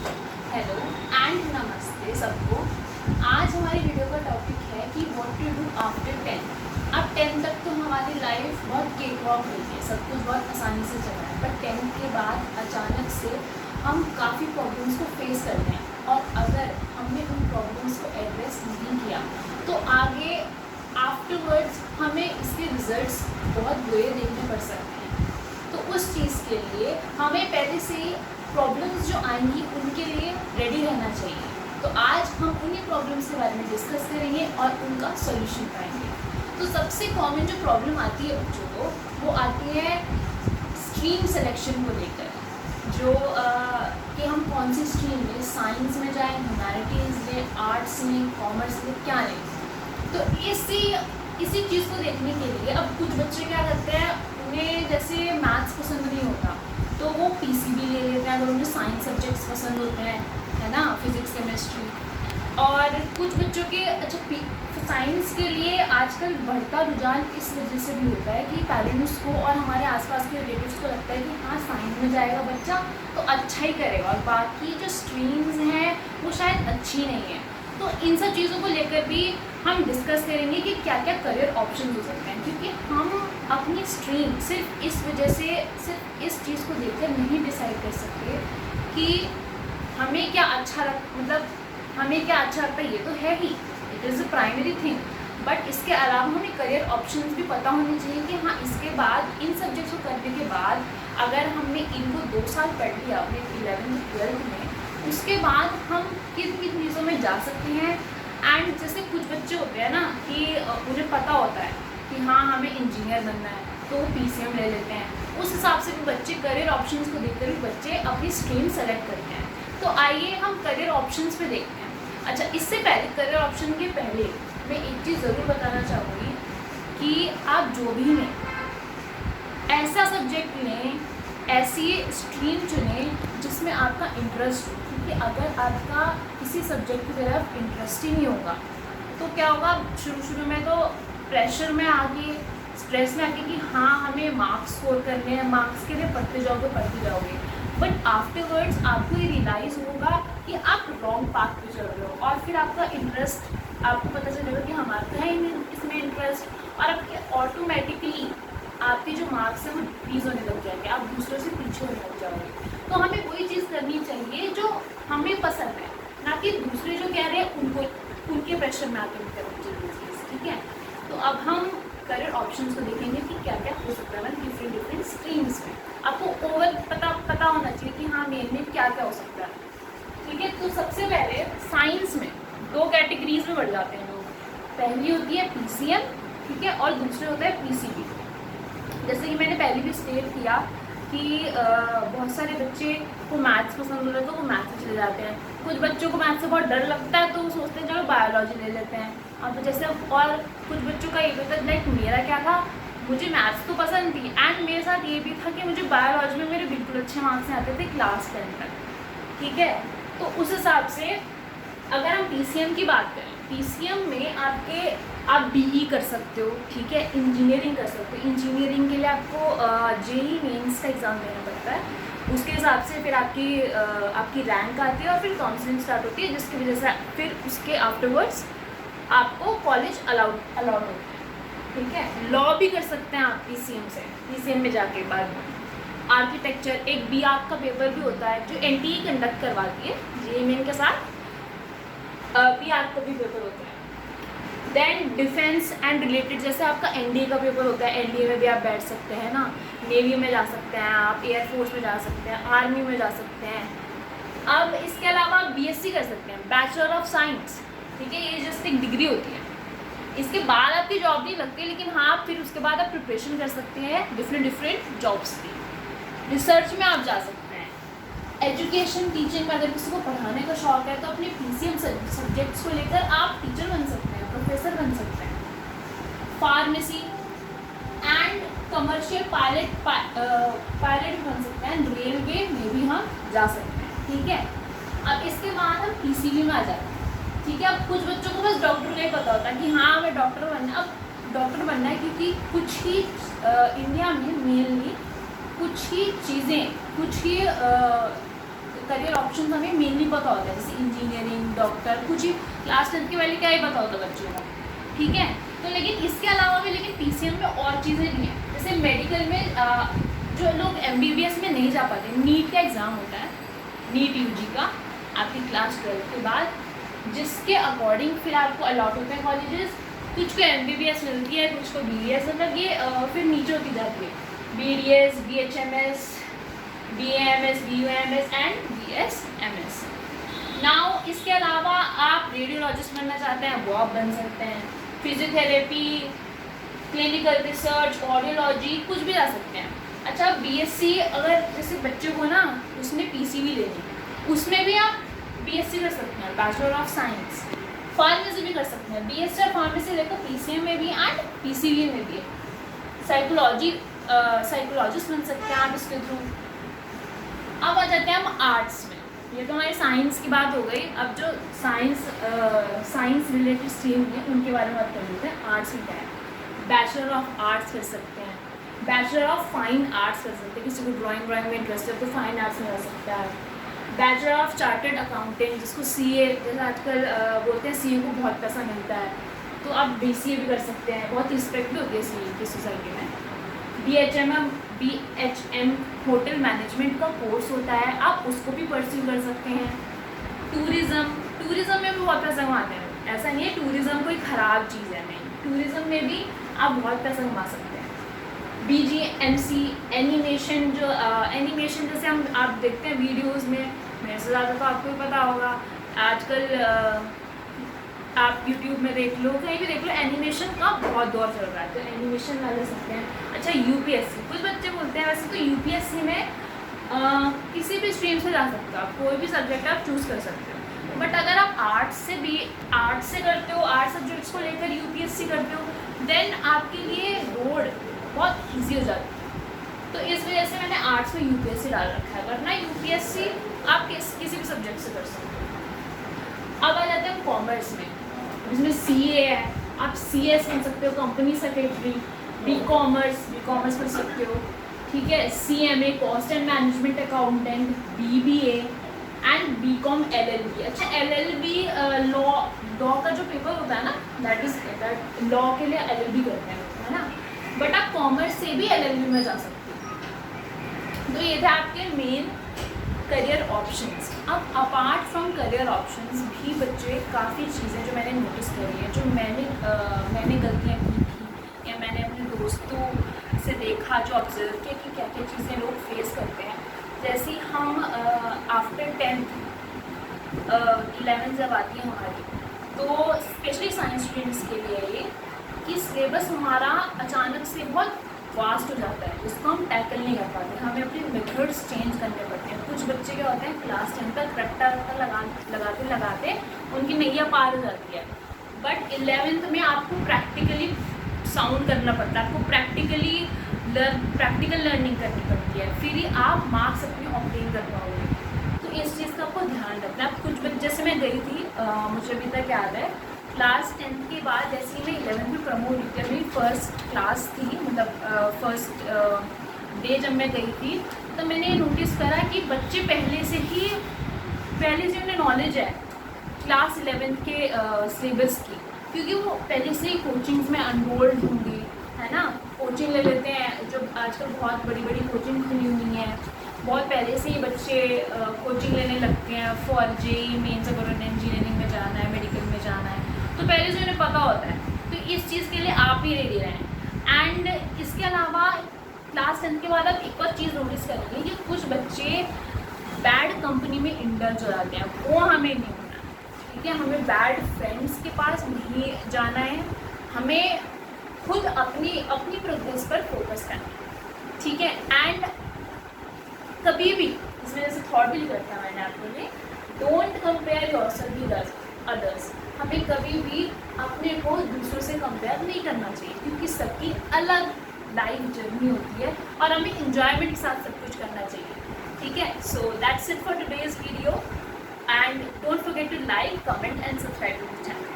Hello and नमस्ते सबको। आज हमारी वीडियो का टॉपिक है कि व्हाट टू डू आफ्टर 10। अब 10 तक तो हमारी लाइफ बहुत केक वॉक रही है, सब कुछ बहुत आसानी से चल रहा है, पर 10 के बाद अचानक से हम काफ़ी प्रॉब्लम्स को फेस करते हैं और अगर हमने उन प्रॉब्लम्स को एड्रेस नहीं किया तो आगे आफ्टरवर्ड्स हमें इसके रिजल्ट्स बहुत बुरे देखने पड़ सकते हैं। तो उस चीज़ के लिए हमें पहले से ही प्रॉब्लम्स जो आएंगी उनके लिए रेडी रहना चाहिए। तो आज हम उन्हीं प्रॉब्लम्स के बारे में डिस्कस करेंगे और उनका सॉल्यूशन पाएंगे। तो सबसे कॉमन जो प्रॉब्लम आती है बच्चों को, वो आती है स्ट्रीम सिलेक्शन को लेकर, जो कि हम कौन सी स्ट्रीम लें, साइंस में जाएं, ह्यूमैनिटीज़ लें, आर्ट्स लें, कॉमर्स लें, क्या लें। तो इसी चीज़ को देखने के लिए अब कुछ बच्चे क्या करते हैं, उन्हें जैसे मैथ्स पसंद नहीं होता तो वो पीसीबी ले लेते हैं अगर उन्हें साइंस सब्जेक्ट्स पसंद होते हैं, है ना, फिज़िक्स केमिस्ट्री। और कुछ बच्चों के साइंस के लिए आजकल बढ़ता रुझान इस वजह से भी होता है कि पेरेंट्स को और हमारे आसपास के रिलेटिव्स को लगता है कि हाँ साइंस में जाएगा बच्चा तो अच्छा ही करेगा और बाकी जो स्ट्रीम्स हैं वो शायद अच्छी नहीं है। तो इन सब चीज़ों को लेकर भी हम डिस्कस करेंगे कि क्या क्या करियर ऑप्शन हो सकते हैं, क्योंकि हम अपनी स्ट्रीम सिर्फ इस वजह से, सिर्फ इस चीज़ को देखकर नहीं डिसाइड कर सकते कि हमें क्या अच्छा हमें क्या अच्छा लगता है। ये तो है ही, it is a primary thing, but इसके अलावा हमें करियर ऑप्शंस भी पता होने चाहिए कि हाँ इसके बाद इन सब्जेक्ट्स को करने के बाद अगर हमने इनको 2 साल पढ़ लिया अपने 11th-12th में, उसके बाद हम किन किन चीज़ों में जा सकते हैं। एंड जैसे कुछ बच्चे होते हैं ना कि उन्हें पता होता है कि हाँ हमें इंजीनियर बनना है तो वो पीसीएम ले लेते हैं, उस हिसाब से भी बच्चे करियर ऑप्शंस को देखकर भी बच्चे अपनी स्ट्रीम सेलेक्ट करते हैं। तो आइए हम करियर ऑप्शंस पे देखते हैं। अच्छा, इससे पहले करियर ऑप्शन के पहले मैं एक चीज़ ज़रूर बताना चाहूँगी कि आप जो भी लें ऐसा सब्जेक्ट लें, ऐसी स्ट्रीम चुनें जिसमें आपका इंटरेस्ट हो, क्योंकि अगर आपका किसी सब्जेक्ट की तरफ इंटरेस्ट ही नहीं होगा तो क्या होगा, शुरू में तो प्रेशर में आके, स्ट्रेस में आके कि हाँ हमें मार्क्स स्कोर करने हैं, मार्क्स के लिए पढ़ते जाओगे, बट आफ्टरवर्ड्स आपको ये रियलाइज़ होगा कि आप रॉन्ग पाथ पे चल रहे हो और फिर आपका इंटरेस्ट, आपको पता चलेगा कि हमारा है इसमें इंटरेस्ट, और आपके ऑटोमेटिकली आपके जो मार्क्स हैं वो डिक्रीज़ होने लग जाएंगे, आप दूसरों से पीछे होने लग जाओगे। तो हमें वही चीज़ करनी चाहिए जो हमें पसंद है, ना कि दूसरे जो कह रहे हैं उनके प्रेशर में आकर करनी चाहिए चीज़, ठीक है। तो अब हम करियर ऑप्शंस को देखेंगे कि क्या क्या हो सकता है डिफरेंट स्ट्रीम्स में। आपको ओवर पता होना चाहिए कि हाँ मेन में क्या क्या हो सकता है, ठीक है। तो सबसे पहले साइंस में 2 कैटेगरीज में बढ़ जाते हैं लोग। पहली होती है पीसीएम, ठीक है, और दूसरे होता है पीसीबी। जैसे कि मैंने पहले भी स्टेट किया कि बहुत सारे बच्चे को मैथ्स पसंद होता है तो वो मैथ्स में चले जाते हैं, कुछ बच्चों को मैथ्स से बहुत डर लगता है तो वो सोचते हैं चलो बायोलॉजी ले लेते हैं। अब जैसे और कुछ बच्चों का ये भी होता है, लाइक मेरा क्या था, मुझे मैथ्स तो पसंद थी एंड मेरे साथ ये भी था कि मुझे बायोलॉजी में मेरे बिल्कुल अच्छे मार्क्स आते थे क्लास 10 तक, ठीक है। तो उस हिसाब से अगर हम पीसीएम की बात करें, पीसीएम में आप बीई कर सकते हो, ठीक है, इंजीनियरिंग कर सकते हो। इंजीनियरिंग के लिए आपको जेईई मेंस का एग्ज़ाम देना पड़ता है, उसके हिसाब से फिर आपकी रैंक आती है और फिर काउंसलिंग स्टार्ट होती है, जिसकी वजह से फिर उसके आफ्टरवर्ड्स आपको कॉलेज अलाउड होता है, ठीक है। लॉ भी कर सकते हैं आप पीसीएम में जाके बाद में। आर्किटेक्चर, एक बी आर्क का पेपर भी होता है जो एनटीई कंडक्ट करवाती है जेईई मेन के साथ, बी आर्क का भी पेपर होता है। देन डिफेंस एंड रिलेटेड, जैसे आपका एनडीए का पेपर होता है, एनडीए में भी आप बैठ सकते हैं ना, नेवी में जा सकते हैं आप, एयरफोर्स में जा सकते हैं, आर्मी में जा सकते हैं। अब इसके अलावा आप बीएससी कर सकते हैं, बैचलर ऑफ साइंस, ठीक है, ये जस्ट एक डिग्री होती है। इसके बाद आपकी जॉब नहीं लगती, लेकिन हाँ फिर उसके बाद आप प्रिपरेशन कर सकते हैं डिफरेंट जॉब्स की। रिसर्च में आप जा सकते हैं, एजुकेशन टीचिंग में अगर किसी को पढ़ाने का शौक है तो अपने पीसीएम सब्जेक्ट्स को लेकर आप टीचर बन सकते हैं, प्रोफेसर बन सकते हैं। फार्मेसी एंड कमर्शियल पायलट बन सकते हैं, रेलवे में भी हम जा सकते हैं, ठीक है। अब इसके बाद हम पीसीबी में आ जाते हैं, ठीक है। अब कुछ बच्चों को बस डॉक्टर का ही पता होता है कि हाँ हमें डॉक्टर बनना है। अब डॉक्टर बनना है क्योंकि कुछ ही इंडिया में मेनली कुछ ही चीज़ें, कुछ ही करियर ऑप्शन हमें मेनली पता होता है, जैसे इंजीनियरिंग, डॉक्टर, कुछ ही क्लास 10 के वाले क्या ही पता होता है बच्चों को, ठीक है। तो लेकिन इसके अलावा भी लेकिन PCM में और चीज़ें भी हैं, जैसे मेडिकल में जो लोग MBBS में नहीं जा पाते, नीट का एग्ज़ाम होता है, नीट UG का आपकी क्लास 12 के बाद, जिसके अकॉर्डिंग फिर आपको अलॉट होते हैं कॉलेजेस। कुछ को MBBS मिलती है, कुछ को BDS, मतलब ये फिर नीचे होती जाती है, BDS, BHMS, BAMS, BUMS and BSMS। Now इसके अलावा आप रेडियोलॉजिस्ट बनना चाहते हैं, वो आप बन सकते हैं, फिजियोथेरेपी, क्लिनिकल रिसर्च, ऑडियोलॉजी, कुछ भी जा सकते हैं। अच्छा, BSc अगर जैसे बच्चों को ना उसने PCB लेनी है, उसमें भी आप BSc कर सकते हैं, बैचलर ऑफ साइंस। फार्मेसी भी कर सकते हैं, BSc और फार्मेसी लेकर PCM में भी एंड PCB में भी। साइकोलॉजिस्ट बन सकते हैं आप इसके थ्रू। अब आ जाते हैं हम आर्ट्स में। ये तो हमारी साइंस की बात हो गई। अब जो साइंस रिलेटेड स्ट्रीम है उनके बारे में बात कर लेते हैं। आर्ट्स में क्या है, बैचलर ऑफ आर्ट्स कर सकते हैं, बैचलर ऑफ फाइन आर्ट्स कर सकते हैं, किसी को ड्राइंग में इंटरेस्ट है तो फाइन आर्ट्स में कर सकता है। बैचलर ऑफ चार्टर्ड अकाउंटेंट, जिसको CA, जैसे आजकल बोलते हैं CA को बहुत पैसा मिलता है, तो आप BCA भी कर सकते हैं, बहुत रिस्पेक्ट होती है CA की सोसाइटी में। BHM होटल मैनेजमेंट का कोर्स होता है, आप उसको भी परस्यू कर सकते हैं। टूरिज़्म में भी बहुत पैसा कमाते हैं, ऐसा नहीं है टूरिज़्म कोई ख़राब चीज़ है, नहीं, टूरिज़्म में भी आप बहुत पैसा कमा सकते हैं। BGMC एनिमेशन, जो एनिमेशन जैसे आप देखते हैं वीडियोस में, मेरे से ज़्यादा तो आपको ही पता होगा, आजकल आप YouTube में देख लो, कहीं भी देख लो, एनिमेशन का बहुत दौर चल रहा है, तो एनिमेशन वाले सकते हैं। अच्छा, UPSC, कुछ बच्चे बोलते हैं वैसे तो UPSC में किसी भी स्ट्रीम से जा सकते हो आप, कोई भी सब्जेक्ट आप चूज़ कर सकते हो। बट अगर आप आर्ट्स से करते हो, आर्ट्स सब्जेक्ट्स को लेकर UPSC करते हो, देन आपके लिए रोड बहुत ईजी हो जाती है। तो इस वजह से मैंने आर्ट्स में UPSC डाल रखा है, वरना UPSC आप किसी भी सब्जेक्ट से कर सकते हो। अब आ जाते हैं कॉमर्स में, जिसमें CA है, आप CS बन सकते हो, कंपनी सेक्रेटरी। B.कॉमर्स कर सकते हो, ठीक है। CMA cost and management accountant, BBA and B.Com LLB। अच्छा, LLB लॉ का जो पेपर होता है ना, दैट लॉ के लिए LLB करते हैं, है ना। बट आप कॉमर्स से भी LLB में जा सकते हो। तो ये थे आपके मेन करियर ऑप्शंस। अब अपार्ट फ्रॉम करियर ऑप्शंस भी बच्चे काफ़ी चीज़ें जो मैंने नोटिस करी है, जो मैंने गलतियाँ की थी या मैंने अपने दोस्तों से देखा, जो ऑब्जर्व किया कि क्या क्या चीज़ें लोग फेस करते हैं। जैसे हम आफ्टर 10th 11th जब आती है हमारी, तो स्पेशली साइंस स्टूडेंट्स के लिए ये कि सिलेबस हमारा अचानक से बहुत फास्ट हो जाता है, उसको हम टैकल नहीं कर पाते, हमें अपने मेथड्स चेंज करने पड़ते हैं। कुछ बच्चे क्या होते हैं, क्लास 10 तक रट्टा लगाते उनकी नैया पार हो जाती है, बट 11th में आपको प्रैक्टिकली साउंड करना पड़ता है, आपको प्रैक्टिकल लर्निंग करनी पड़ती है, फिर ही आप मार्क्स अपने ऑब्टेन कर पाओगे। तो इस चीज़ का आपको ध्यान रखना है। कुछ बच्चे, जैसे मैं गई थी, मुझे अभी तक याद है, क्लास 10th के बाद जैसे ही मैं 11th में प्रमोट हुई थी, मेरी फर्स्ट क्लास थी, मतलब फर्स्ट डे जब मैं गई थी, तो मैंने नोटिस करा कि बच्चे पहले से उन्हें नॉलेज है क्लास 11th के सिलेबस की, क्योंकि वो पहले से ही कोचिंग्स में अनरोल्ड होंगे, है ना, कोचिंग ले लेते हैं। जो आजकल बहुत बड़ी बड़ी कोचिंग खुली हुई हैं, बहुत पहले से ही बच्चे कोचिंग लेने लगते हैं फॉर JEE मेंस, अगर उन्हें इंजीनियरिंग में जाना है, मेडिकल में जाना है, तो पहले से उन्हें पता होता है। तो इस चीज़ के लिए आप ही रेडी रहें। एंड इसके अलावा क्लास 10 के बाद आप एक और चीज़ नोटिस करेंगे कि कुछ बच्चे बैड कंपनी में इंडल्ज हो जाते हैं, वो हमें नहीं होना है, ठीक है। हमें बैड फ्रेंड्स के पास नहीं जाना है, हमें खुद अपनी प्रोग्रेस पर फोकस करना है, ठीक है। एंड कभी भी इसमें जैसे थॉट भी करता है मैंने आपके लिए, don't compare yourself with others. हमें कभी भी अपने को दूसरों से कंपेयर नहीं करना चाहिए, क्योंकि सबकी अलग लाइफ जर्नी होती है और हमें इंजॉयमेंट के साथ सब कुछ करना चाहिए, ठीक है। So that's it for today's video, and don't forget to like, comment and subscribe to the channel.